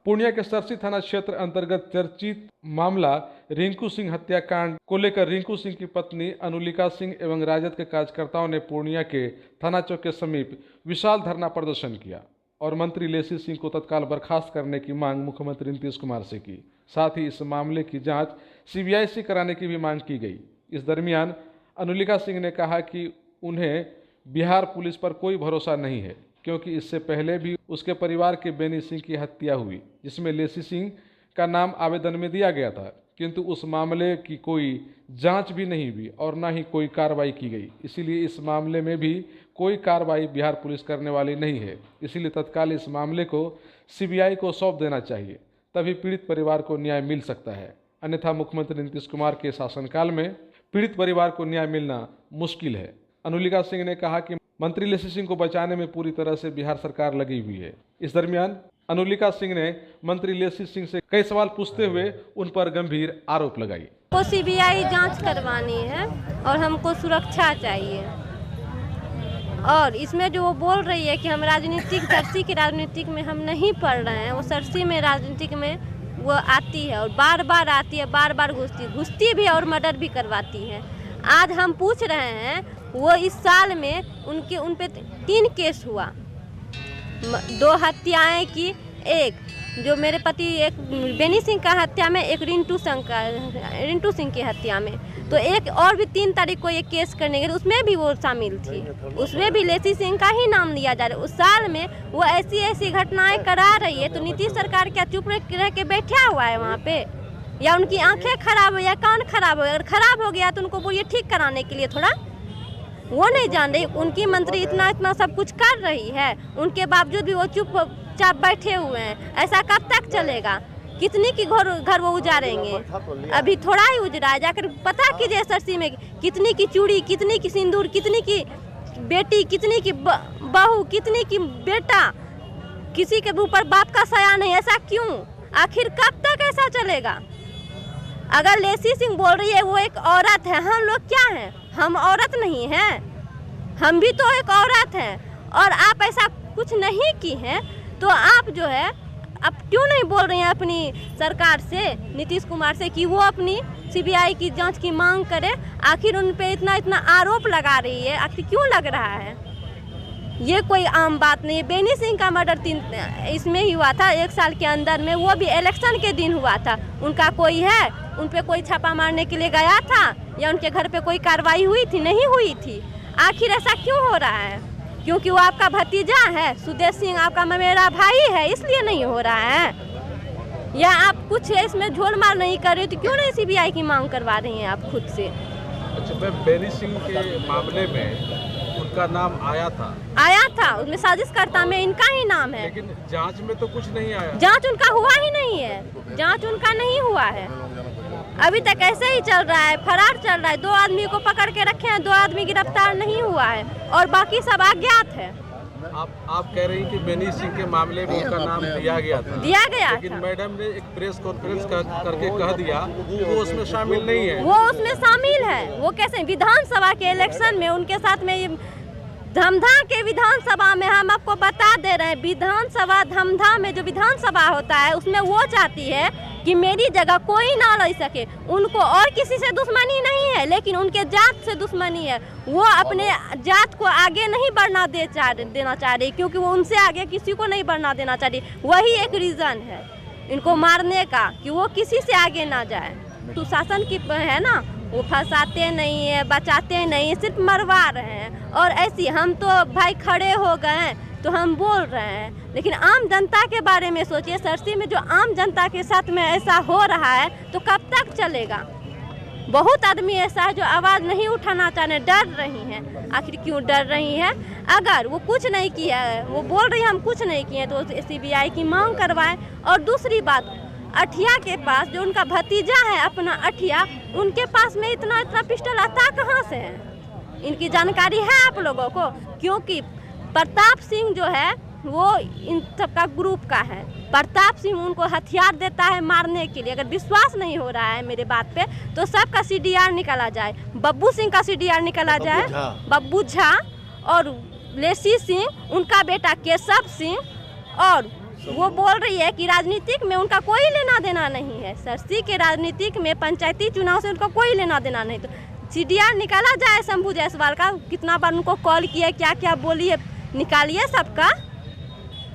पूर्णिया के सरसी थाना क्षेत्र अंतर्गत चर्चित मामला रिंकू सिंह हत्याकांड को लेकर रिंकू सिंह की पत्नी अनुलिका सिंह एवं राजद के कार्यकर्ताओं ने पूर्णिया के थाना चौक के समीप विशाल धरना प्रदर्शन किया और मंत्री लेसी सिंह को तत्काल बर्खास्त करने की मांग मुख्यमंत्री नीतीश कुमार से की। साथ ही इस मामले की जांच सीबीआई से कराने की भी मांग की गई। इस दरमियान अनुलिका सिंह ने कहा कि उन्हें बिहार पुलिस पर कोई भरोसा नहीं है, क्योंकि इससे पहले भी उसके परिवार के बेनी सिंह की हत्या हुई, जिसमें लेसी सिंह का नाम आवेदन में दिया गया था, किंतु उस मामले की कोई जांच भी नहीं हुई और न ही कोई कार्रवाई की गई। इसीलिए इस मामले में भी कोई कार्रवाई बिहार पुलिस करने वाली नहीं है। इसीलिए तत्काल इस मामले को सीबीआई को सौंप देना चाहिए, तभी पीड़ित परिवार को न्याय मिल सकता है। अन्यथा मुख्यमंत्री नीतीश कुमार के शासनकाल में पीड़ित परिवार को न्याय मिलना मुश्किल है। अनुलिका सिंह ने कहा कि मंत्री लेसी सिंह को बचाने में पूरी तरह से बिहार सरकार लगी हुई है। इस दरमियान अनुलिका सिंह ने मंत्री लेसी सिंह से कई सवाल पूछते हुए उन पर गंभीर आरोप लगाई। को सीबीआई जांच करवानी है और हमको सुरक्षा चाहिए। और इसमें जो वो बोल रही है कि हम राजनीतिक सरसी के राजनीतिक में हम नहीं पढ़ रहे हैं, वो सरसी में राजनीतिक में वो आती है और बार बार आती है, बार बार घुसती भी और मर्डर भी करवाती है। आज हम पूछ रहे हैं, वो इस साल में उन पे 3 केस हुआ, 2 हत्याएं की, एक जो मेरे पति एक बेनी सिंह का हत्या में, एक रिंटू सिंह की हत्या में, तो एक और भी 3 तारीख को ये केस करने गए, उसमें भी वो शामिल थी, उसमें भी लेसी सिंह का ही नाम लिया जा रहा है। उस साल में वो ऐसी घटनाएं करा रही है, तो नीतीश सरकार क्या चुप रह के बैठा हुआ है वहाँ पे? या उनकी आंखें खराब हो या कान खराब हो? अगर खराब हो गया तो उनको बोलिए ठीक कराने के लिए, थोड़ा वो नहीं जान रही। उनकी मंत्री इतना सब कुछ कर रही है, उनके बावजूद भी वो चुपचाप बैठे हुए हैं। ऐसा कब तक चलेगा? कितनी की घर वो उजारेंगे? अभी थोड़ा ही उजरा है, जाकर पता कीजिए सरसी में कितनी की चूड़ी, कितनी की सिंदूर, कितनी की बेटी, कितनी की बहू, कितनी की बेटा, किसी के ऊपर बाप का सया नहीं। ऐसा क्यों? आखिर कब तक ऐसा चलेगा? अगर लेसी सिंह बोल रही है वो एक औरत है, हम लोग क्या हैं? हम औरत नहीं हैं? हम भी तो एक औरत हैं। और आप ऐसा कुछ नहीं की हैं, तो आप जो है अब क्यों नहीं बोल रही हैं अपनी सरकार से, नीतीश कुमार से, कि वो अपनी सीबीआई की जांच की मांग करे? आखिर उन पे इतना आरोप लगा रही है, आखिर क्यों लग रहा है? ये कोई आम बात नहीं है। बेनी सिंह का मर्डर इसमें ही हुआ था, 1 साल के अंदर में, वो भी इलेक्शन के दिन हुआ था। उनका कोई है, उन पे कोई छापा मारने के लिए गया था या उनके घर पे कोई कार्रवाई हुई थी? नहीं हुई थी। आखिर ऐसा क्यों हो रहा है? क्योंकि वो आपका भतीजा है, सुदेश सिंह आपका मेरा भाई है, इसलिए नहीं हो रहा है? या आप कुछ इसमें झोलमाल नहीं कर रहे, तो क्यों नहीं सीबीआई की मांग करवा रही हैं आप खुद से? अच्छा, मैं बेनी सिंह के मामले में उनका नाम आया था, उसमें साजिशकर्ता में इनका ही नाम है, लेकिन जांच में तो कुछ नहीं आया। जांच उनका हुआ ही नहीं है, जांच उनका नहीं हुआ है। अभी तक ऐसे ही चल रहा है, फरार चल रहा है। 2 आदमी को पकड़ के रखे हैं, 2 आदमी गिरफ्तार नहीं हुआ है और बाकी सब अज्ञात है। आप कह रही कि बेनी सिंह के मामले में उनका नाम दिया गया था, लेकिन मैडम ने एक प्रेस कॉन्फ्रेंस करके कह दिया कि वो उसमें शामिल नहीं है। वो उसमें शामिल है। वो कैसे? विधानसभा के इलेक्शन में उनके साथ में ये धमधा के विधानसभा में, हम आपको बता दे रहे हैं, विधानसभा धमधा में जो विधानसभा होता है, उसमें वो चाहती है कि मेरी जगह कोई ना ले सके। उनको और किसी से दुश्मनी नहीं है, लेकिन उनके जात से दुश्मनी है। वो अपने जात को आगे नहीं बढ़ना देना चाह रही, क्योंकि वो उनसे आगे किसी को नहीं बढ़ना देना चाह रही। वही एक रीज़न है इनको मारने का, कि वो किसी से आगे ना जाए। तो शासन की है ना, वो फंसाते नहीं है, बचाते नहीं, सिर्फ मरवा रहे हैं। और ऐसी हम तो भाई खड़े हो गए हैं तो हम बोल रहे हैं, लेकिन आम जनता के बारे में सोचिए। सरसी में जो आम जनता के साथ में ऐसा हो रहा है, तो कब तक चलेगा? बहुत आदमी ऐसा है जो आवाज़ नहीं उठाना चाहते, डर रही हैं। आखिर क्यों डर रही हैं? अगर वो कुछ नहीं किया है, वो बोल रही है हम कुछ नहीं किए, तो सीबीआई की मांग करवाएं। और दूसरी बात, अठिया के पास जो उनका भतीजा है, अपना अठिया, उनके पास में इतना पिस्टल आता कहाँ से है? इनकी जानकारी है आप लोगों को? क्योंकि प्रताप सिंह जो है वो इन सबका ग्रुप का है। प्रताप सिंह उनको हथियार देता है मारने के लिए। अगर विश्वास नहीं हो रहा है मेरे बात पे, तो सबका CDR निकाला जाए। बब्बू सिंह का CDR निकाला जाए, बब्बू झा, और लेसी सिंह, उनका बेटा केशव सिंह, और वो बोल रही है कि राजनीतिक में उनका कोई लेना देना नहीं है। सरसी के राजनीतिक में पंचायती चुनाव से उनका कोई लेना देना नहीं। तो CDR निकाला जाए शंभू जायसवाल का, कितना बार उनको कॉल किया, क्या क्या बोली है, निकालिए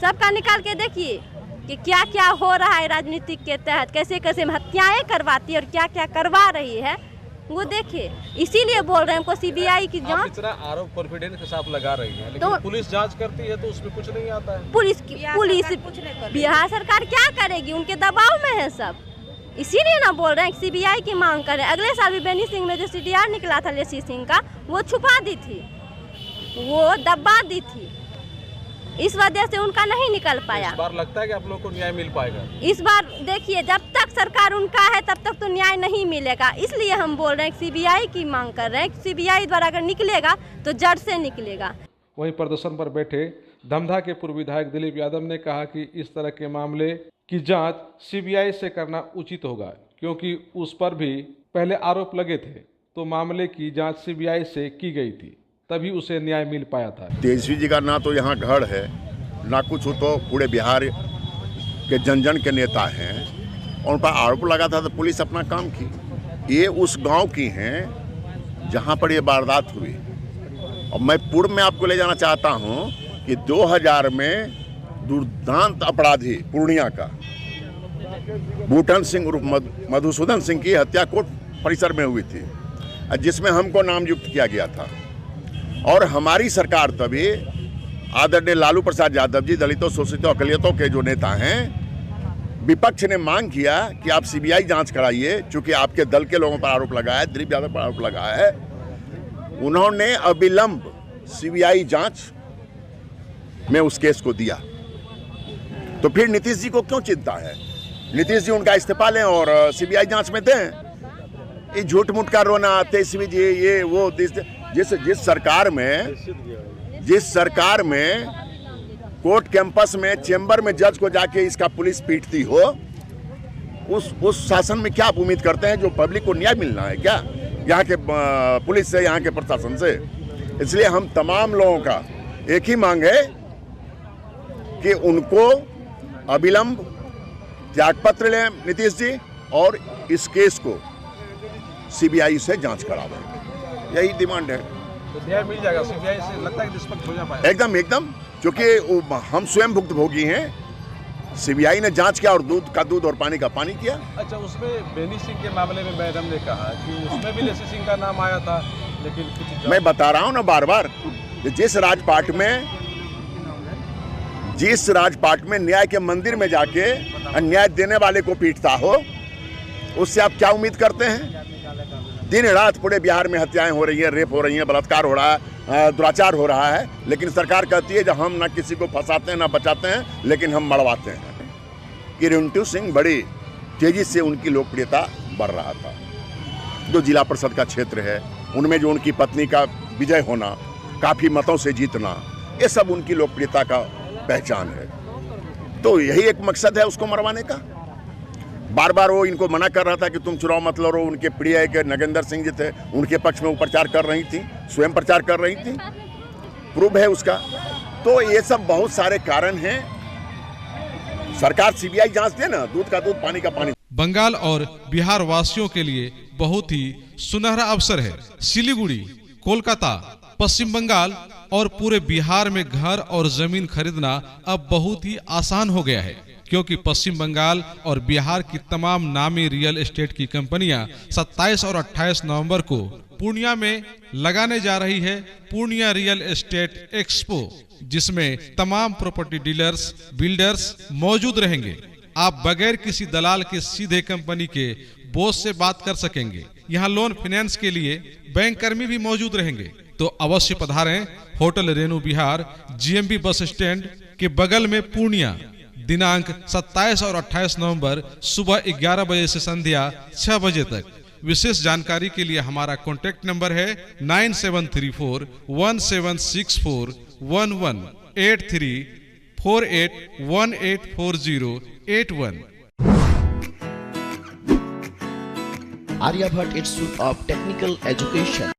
सबका निकाल के देखिए कि क्या क्या हो रहा है राजनीतिक के तहत, कैसे कैसे हत्याएं करवाती है और क्या क्या करवा रही है, वो देखिए। इसीलिए बोल रहे हैं हमको CBI की जांच। इतना आरोप कॉन्फिडेंस के साथ लगा रही है, लेकिन तो पुलिस जांच करती है तो उसमें कुछ नहीं आता है। पुलिस बिहार सरकार क्या करेगी, उनके दबाव में है सब। इसीलिए ना बोल रहे हैं CBI की मांग करें। अगले साल भी बेनी सिंह में जो CDR निकला था लेसी सिंह का, वो छुपा दी थी, वो दबा दी थी, इस वजह से उनका नहीं निकल पाया। इस बार लगता है कि आप लोगों को न्याय मिल पाएगा। इस बार देखिए, जब तक सरकार उनका है तब तक तो न्याय नहीं मिलेगा। इसलिए हम बोल रहे हैं CBI की मांग कर रहे हैं। CBI द्वारा अगर निकलेगा तो जड़ से निकलेगा। वहीं प्रदर्शन पर बैठे धमधा के पूर्व विधायक दिलीप यादव ने कहा कि इस तरह के मामले की जांच CBI से करना उचित होगा, क्योंकि उस पर भी पहले आरोप लगे थे, तो मामले की जांच CBI से की गई थी, तभी उसे न्याय मिल पाया था। तेजस्वी जी का ना तो यहाँ घर है, ना कुछ हो, तो पूरे बिहार के जन जन के नेता हैं और उन पर आरोप लगा था तो पुलिस अपना काम की। ये उस गांव की हैं जहाँ पर ये वारदात हुई। और मैं पूर्व में आपको ले जाना चाहता हूँ कि 2000 में दुर्दांत अपराधी पूर्णिया का बूटन सिंह उर्फ मधुसूदन सिंह की हत्या कोर्ट परिसर में हुई थी, जिसमें हमको नामयुक्त किया गया था। और हमारी सरकार तभी आदरणीय लालू प्रसाद यादव जी, दलितों, शोषितों, अकलियतों के जो नेता हैं, विपक्ष ने मांग किया कि आप CBI जांच कराइए, चूंकि आपके दल के लोगों पर आरोप लगा है, दिलीप यादव पर आरोप लगा है। उन्होंने अविलंब CBI जांच में उस केस को दिया। तो फिर नीतीश जी को क्यों चिंता है? नीतीश जी उनका इस्तीफा लें और CBI जांच में दें। ये झूठ मूठ का रोना, तेजस्वी जी ये वो, जिस सरकार में कोर्ट कैंपस में चेंबर में जज को जाके इसका पुलिस पीटती हो, उस शासन में क्या आप उम्मीद करते हैं? जो पब्लिक को न्याय मिलना है क्या यहाँ के पुलिस से, यहाँ के प्रशासन से? इसलिए हम तमाम लोगों का एक ही मांग है कि उनको अविलंब त्यागपत्र लें नीतीश जी, और इस केस को CBI से जांच करावें। यही डिमांड है। तो न्याय मिल जाएगा CBI से, लगता है कि निष्पक्ष हो जाएगा। एकदम, क्योंकि हम स्वयं भुक्तभोगी हैं। CBI ने जांच किया और दूध का दूध और पानी का पानी किया। अच्छा, उसमें बेनी सिंह के मामले में मैडम ने कहा कि उसमें भी लेसी सिंह का नाम आया था, लेकिन कुछ मैं बता रहा हूं ना बार-बार, जिस राजपाट में न्याय के मंदिर में जाके अन्याय देने वाले को पीटता हो, उससे आप क्या उम्मीद करते हैं? दिन रात पूरे बिहार में हत्याएं हो रही हैं, रेप हो रही हैं, बलात्कार हो रहा है, दुराचार हो रहा है, लेकिन सरकार कहती है जब हम ना किसी को फंसाते हैं ना बचाते हैं, लेकिन हम मरवाते हैं। कि रिंटू सिंह बड़ी तेजी से उनकी लोकप्रियता बढ़ रहा था। जो जिला परिषद का क्षेत्र है, उनमें जो उनकी पत्नी का विजय होना, काफ़ी मतों से जीतना, ये सब उनकी लोकप्रियता का पहचान है। तो यही एक मकसद है उसको मरवाने का। बार बार वो इनको मना कर रहा था कि तुम चुनाव मत लड़ो। उनके प्रिय के नगेंद्र सिंह जी थे, उनके पक्ष में वो प्रचार कर रही थी, स्वयं प्रचार कर रही थी, प्रूफ है उसका। तो ये सब बहुत सारे कारण हैं। सरकार CBI जांच दे ना, दूध का दूध पानी का पानी। बंगाल और बिहार वासियों के लिए बहुत ही सुनहरा अवसर है। सिलीगुड़ी, कोलकाता, पश्चिम बंगाल और पूरे बिहार में घर और जमीन खरीदना अब बहुत ही आसान हो गया है, क्योंकि पश्चिम बंगाल और बिहार की तमाम नामी रियल एस्टेट की कंपनियां 27 और 28 नवंबर को पूर्णिया में लगाने जा रही है पूर्णिया रियल एस्टेट एक्सपो, जिसमें तमाम प्रॉपर्टी डीलर्स, बिल्डर्स मौजूद रहेंगे। आप बगैर किसी दलाल के सीधे कंपनी के बॉस से बात कर सकेंगे। यहाँ लोन फाइनेंस के लिए बैंक कर्मी भी मौजूद रहेंगे। तो अवश्य पधारें। होटल रेणु विहार, GMB बस स्टैंड के बगल में पूर्णिया। दिनांक 27 और 28 नवंबर सुबह 11 बजे से संध्या 6 बजे तक। विशेष जानकारी के लिए हमारा कॉन्टैक्ट नंबर है 9734176411 8348184081। Aryabhatta institute of technical education.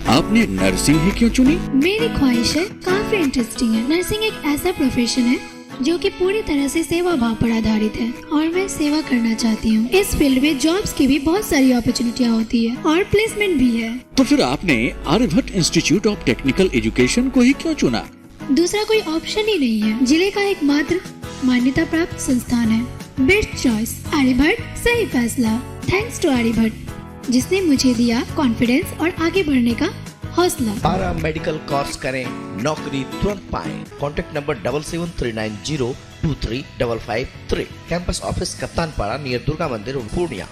आपने नर्सिंग ही क्यों चुनी? मेरी ख्वाहिश है, काफी इंटरेस्टिंग है। नर्सिंग एक ऐसा प्रोफेशन है जो कि पूरी तरह से सेवा भाव पर आधारित है और मैं सेवा करना चाहती हूँ। इस फील्ड में जॉब्स की भी बहुत सारी अपॉर्चुनिटियाँ होती है और प्लेसमेंट भी है। तो फिर आपने Aryabhatta institute of technical education को ही क्यों चुना? दूसरा कोई ऑप्शन ही नहीं है। जिले का एकमात्र मान्यता प्राप्त संस्थान है। बेस्ट चॉइस आर्यभट्ट, सही फैसला। थैंक्स टू आर्यभट्ट जिसने मुझे दिया कॉन्फिडेंस और आगे बढ़ने का हौसला। पारा मेडिकल कोर्स करें, नौकरी तुरंत पाएं। Contact number 7739023553। कैंपस ऑफिस कप्तान पाड़ा नियर दुर्गा मंदिर पूर्णिया।